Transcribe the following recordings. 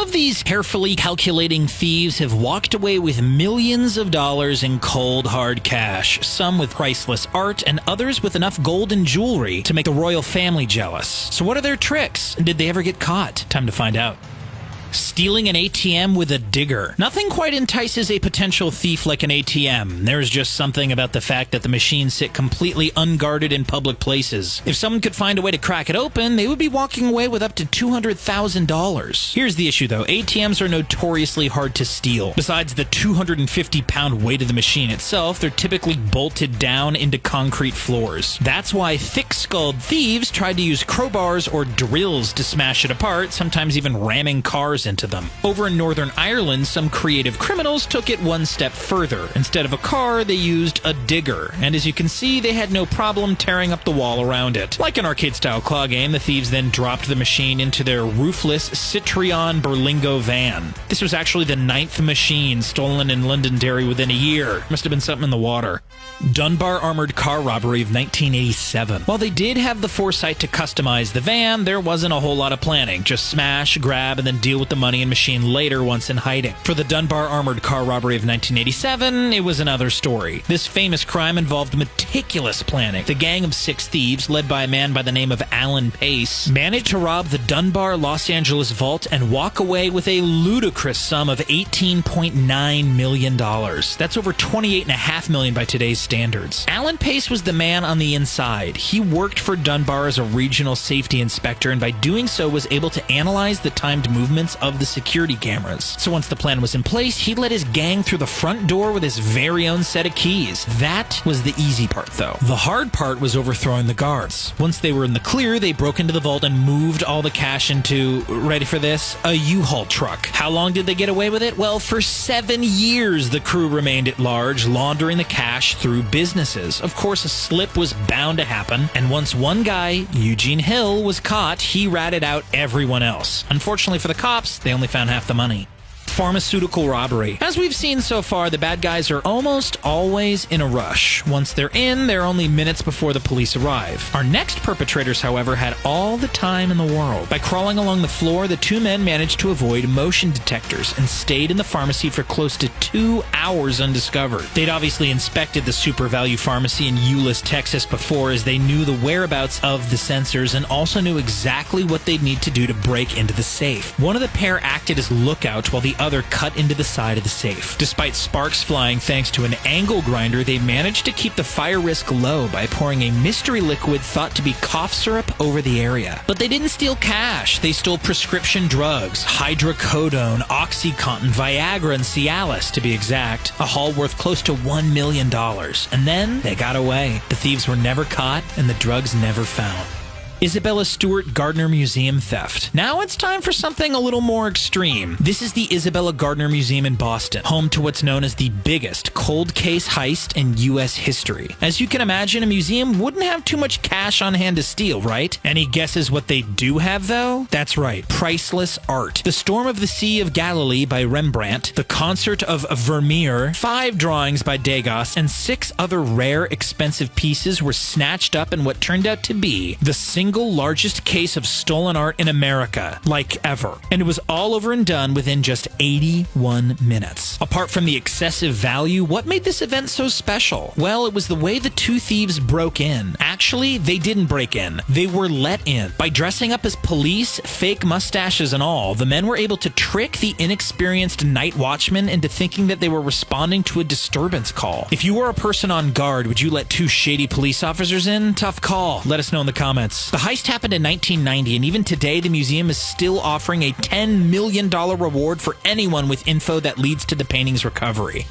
of these carefully calculating thieves have walked away with millions of dollars in cold, hard cash, some with priceless art and others with enough gold and jewelry to make the royal family jealous. So what are their tricks? And did they ever get caught? Time to find out. Stealing an ATM with a digger. Nothing quite entices a potential thief like an ATM. There's just something about the fact that the machines sit completely unguarded in public places. If someone could find a way to crack it open, they would be walking away with up to $200,000. Here's the issue though, ATMs are notoriously hard to steal. Besides the 250-pound weight of the machine itself, they're typically bolted down into concrete floors. That's why thick-skulled thieves tried to use crowbars or drills to smash it apart, sometimes even ramming cars into them. Over in Northern Ireland, some creative criminals took it one step further. Instead of a car, they used a digger, and as you can see, they had no problem tearing up the wall around it. Like an arcade-style claw game, the thieves then dropped the machine into their roofless Citroën Berlingo van. This was actually the 9th machine stolen in Londonderry within a year. Must have been something in the water. Dunbar armored car robbery of 1987. While they did have the foresight to customize the van, there wasn't a whole lot of planning. Just smash, grab, and then deal with the money and machine later once in hiding. For the Dunbar armored car robbery of 1987, it was another story. This famous crime involved meticulous planning. The gang of 6 thieves, led by a man by the name of Alan Pace, managed to rob the Dunbar Los Angeles vault and walk away with a ludicrous sum of $18.9 million. That's over $28.5 million by today's standards. Alan Pace was the man on the inside. He worked for Dunbar as a regional safety inspector, and by doing so was able to analyze the timed movements of the security cameras. So once the plan was in place, he led his gang through the front door with his very own set of keys. That was the easy part, though. The hard part was overthrowing the guards. Once they were in the clear, they broke into the vault and moved all the cash into, ready for this, a U-Haul truck. How long did they get away with it? Well, for 7 years, the crew remained at large, laundering the cash through businesses. Of course, a slip was bound to happen, and once one guy, Eugene Hill, was caught, he ratted out everyone else. Unfortunately for the cops, they only found half the money. Pharmaceutical robbery. As we've seen so far, the bad guys are almost always in a rush. Once they're in, they're only minutes before the police arrive. Our next perpetrators, however, had all the time in the world. By crawling along the floor, the 2 men managed to avoid motion detectors and stayed in the pharmacy for close to 2 hours undiscovered. They'd obviously inspected the Super Value Pharmacy in Euless, Texas before, as they knew the whereabouts of the sensors and also knew exactly what they'd need to do to break into the safe. One of the pair acted as lookout while the other cut into the side of the safe. Despite sparks flying thanks to an angle grinder, they managed to keep the fire risk low by pouring a mystery liquid thought to be cough syrup over the area. But they didn't steal cash. They stole prescription drugs, hydrocodone, OxyContin, Viagra, and Cialis to be exact, a haul worth close to $1 million. And then they got away. The thieves were never caught and the drugs never found. Isabella Stewart Gardner Museum theft. Now it's time for something a little more extreme. This is the Isabella Gardner Museum in Boston, home to what's known as the biggest cold case heist in U.S. history. As you can imagine, a museum wouldn't have too much cash on hand to steal, right? Any guesses what they do have, though? That's right, priceless art. The Storm of the Sea of Galilee by Rembrandt, The Concert of Vermeer, 5 drawings by Degas, and 6 other rare, expensive pieces were snatched up in what turned out to be the single largest case of stolen art in America, like ever. And it was all over and done within just 81 minutes. Apart from the excessive value, what made this event so special? Well, it was the way the 2 thieves broke in. Actually, they didn't break in. They were let in. By dressing up as police, fake mustaches and all, the men were able to trick the inexperienced night watchmen into thinking that they were responding to a disturbance call. If you were a person on guard, would you let 2 shady police officers in? Tough call. Let us know in the comments. The heist happened in 1990, and even today the museum is still offering a $10 million reward for anyone with info that leads to the painting's recovery.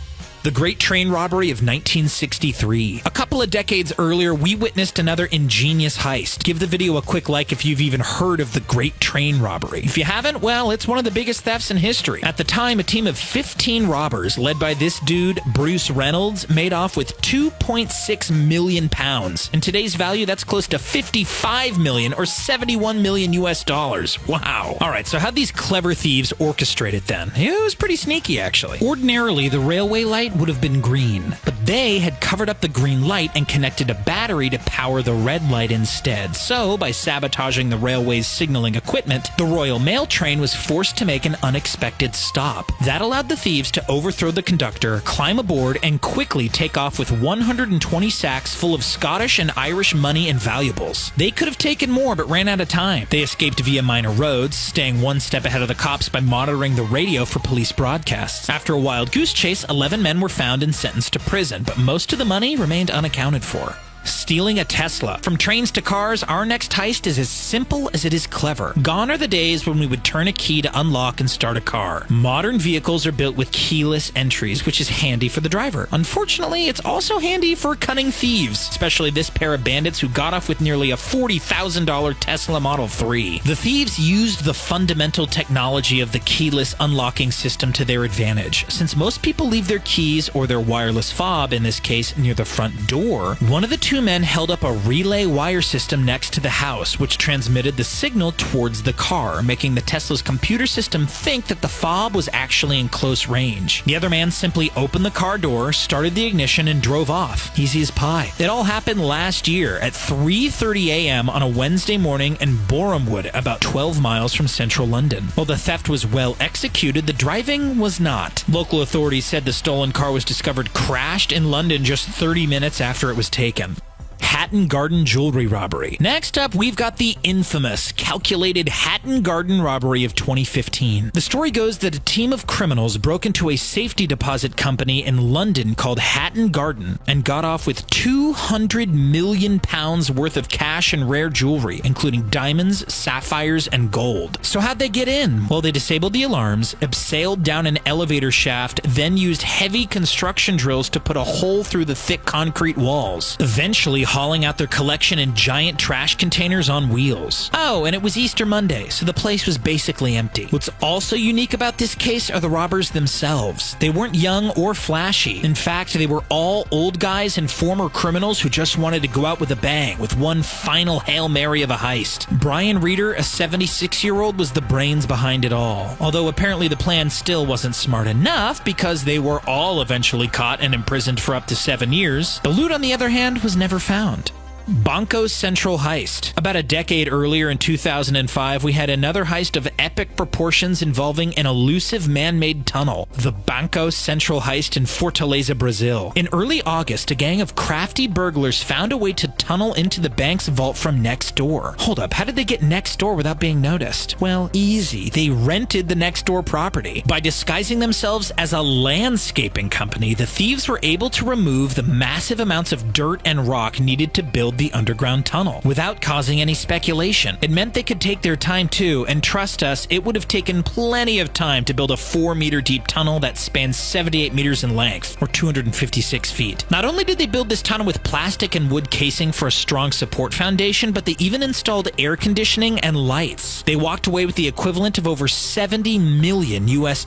The Great Train Robbery of 1963. A couple of decades earlier, we witnessed another ingenious heist. Give the video a quick like if you've even heard of the Great Train Robbery. If you haven't, well, it's one of the biggest thefts in history. At the time, a team of 15 robbers, led by this dude, Bruce Reynolds, made off with 2.6 million pounds. In today's value, that's close to 55 million or 71 million US dollars. Wow. All right, so how'd these clever thieves orchestrate it then? It was pretty sneaky, actually. Ordinarily, the railway light would have been green, but They had covered up the green light and connected a battery to power the red light instead. So, by sabotaging the railway's signaling equipment, the Royal Mail train was forced to make an unexpected stop. That allowed the thieves to overthrow the conductor, climb aboard, and quickly take off with 120 sacks full of Scottish and Irish money and valuables. They could have taken more, but ran out of time. They escaped via minor roads, staying one step ahead of the cops by monitoring the radio for police broadcasts. After a wild goose chase, 11 men were found and sentenced to prison, but most of the money remained unaccounted for. Stealing a Tesla. From trains to cars, our next heist is as simple as it is clever. Gone are the days when we would turn a key to unlock and start a car. Modern vehicles are built with keyless entries, which is handy for the driver. Unfortunately, it's also handy for cunning thieves, especially this pair of bandits who got off with nearly a $40,000 Tesla Model 3. The thieves used the fundamental technology of the keyless unlocking system to their advantage. Since most people leave their keys, or their wireless fob in this case, near the front door, one of the two men held up a relay wire system next to the house, which transmitted the signal towards the car, making the Tesla's computer system think that the fob was actually in close range. The other man simply opened the car door, started the ignition, and drove off. Easy as pie. It all happened last year at 3:30 a.m. on a Wednesday morning in Borehamwood, about 12 miles from central London. While the theft was well executed, the driving was not. Local authorities said the stolen car was discovered crashed in London just 30 minutes after it was taken. Hatton Garden jewelry robbery. Next up, we've got the infamous calculated Hatton Garden robbery of 2015. The story goes that a team of criminals broke into a safety deposit company in London called Hatton Garden and got off with £200 million worth of cash and rare jewelry, including diamonds, sapphires, and gold. So how'd they get in? Well, they disabled the alarms, abseiled down an elevator shaft, then used heavy construction drills to put a hole through the thick concrete walls, eventually hauling out their collection in giant trash containers on wheels. Oh, and it was Easter Monday, so the place was basically empty. What's also unique about this case are the robbers themselves. They weren't young or flashy. In fact, they were all old guys and former criminals who just wanted to go out with a bang, with one final Hail Mary of a heist. Brian Reeder, a 76-year-old, was the brains behind it all. Although apparently the plan still wasn't smart enough, because they were all eventually caught and imprisoned for up to 7 years. The loot, on the other hand, was never found. Banco's Central Heist. About a decade earlier in 2005, we had another heist of epic proportions involving an elusive man-made tunnel, the Banco Central Heist in Fortaleza, Brazil. In early August, a gang of crafty burglars found a way to tunnel into the bank's vault from next door. Hold up, how did they get next door without being noticed? Well, easy. They rented the next door property. By disguising themselves as a landscaping company, the thieves were able to remove the massive amounts of dirt and rock needed to build the underground tunnel without causing any speculation. It meant they could take their time too, and trust us, it would have taken plenty of time to build a 4-meter deep tunnel that spans 78 meters in length, or 256 feet. Not only did they build this tunnel with plastic and wood casing for a strong support foundation, but they even installed air conditioning and lights. They walked away with the equivalent of over $70 million US,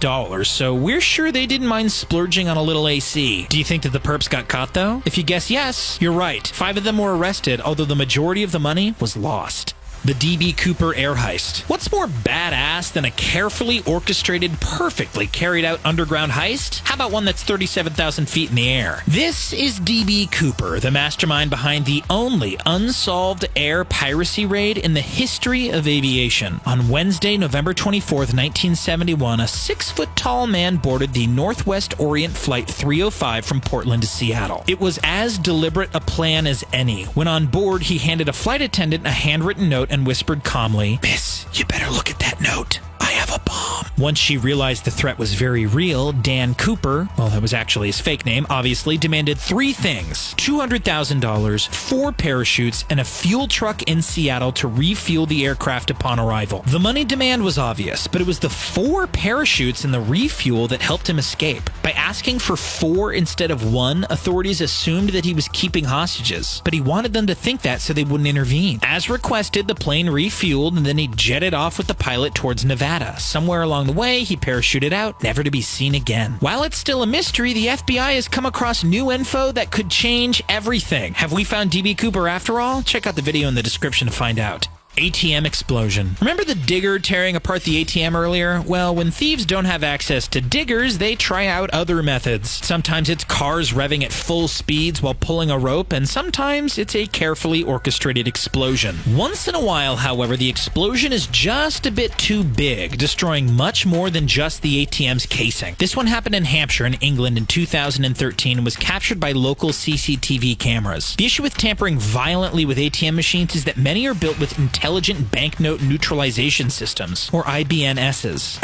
so we're sure they didn't mind splurging on a little AC. Do you think that the perps got caught though? If you guess yes, you're right. 5 of them were arrested, although the majority of the money was lost. The D.B. Cooper air heist. What's more badass than a carefully orchestrated, perfectly carried out underground heist? How about one that's 37,000 feet in the air? This is D.B. Cooper, the mastermind behind the only unsolved air piracy raid in the history of aviation. On Wednesday, November 24th, 1971, a 6-foot-tall man boarded the Northwest Orient Flight 305 from Portland to Seattle. It was as deliberate a plan as any. When on board, he handed a flight attendant a handwritten note and whispered calmly, "Miss, you better look at that note. I have a bomb." Once she realized the threat was very real, Dan Cooper, well, that was actually his fake name, obviously, demanded 3 things: $200,000, 4 parachutes, and a fuel truck in Seattle to refuel the aircraft upon arrival. The money demand was obvious, but it was the 4 parachutes and the refuel that helped him escape. By asking for 4 instead of 1, authorities assumed that he was keeping hostages, but he wanted them to think that so they wouldn't intervene. As requested, the plane refueled, and then he jetted off with the pilot towards Nevada. Somewhere along the way, he parachuted out, never to be seen again. While it's still a mystery, the FBI has come across new info that could change everything. Have we found D.B. Cooper after all? Check out the video in the description to find out. ATM explosion. Remember the digger tearing apart the ATM earlier? Well, when thieves don't have access to diggers, they try out other methods. Sometimes it's cars revving at full speeds while pulling a rope, and sometimes it's a carefully orchestrated explosion. Once in a while, however, the explosion is just a bit too big, destroying much more than just the ATM's casing. This one happened in Hampshire in England in 2013 and was captured by local CCTV cameras. The issue with tampering violently with ATM machines is that many are built with intelligent banknote neutralization systems, or IBNSs.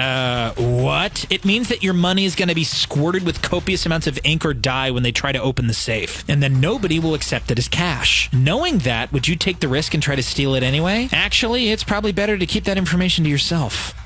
What? It means that your money is going to be squirted with copious amounts of ink or dye when they try to open the safe, and then nobody will accept it as cash. Knowing that, would you take the risk and try to steal it anyway? Actually, it's probably better to keep that information to yourself.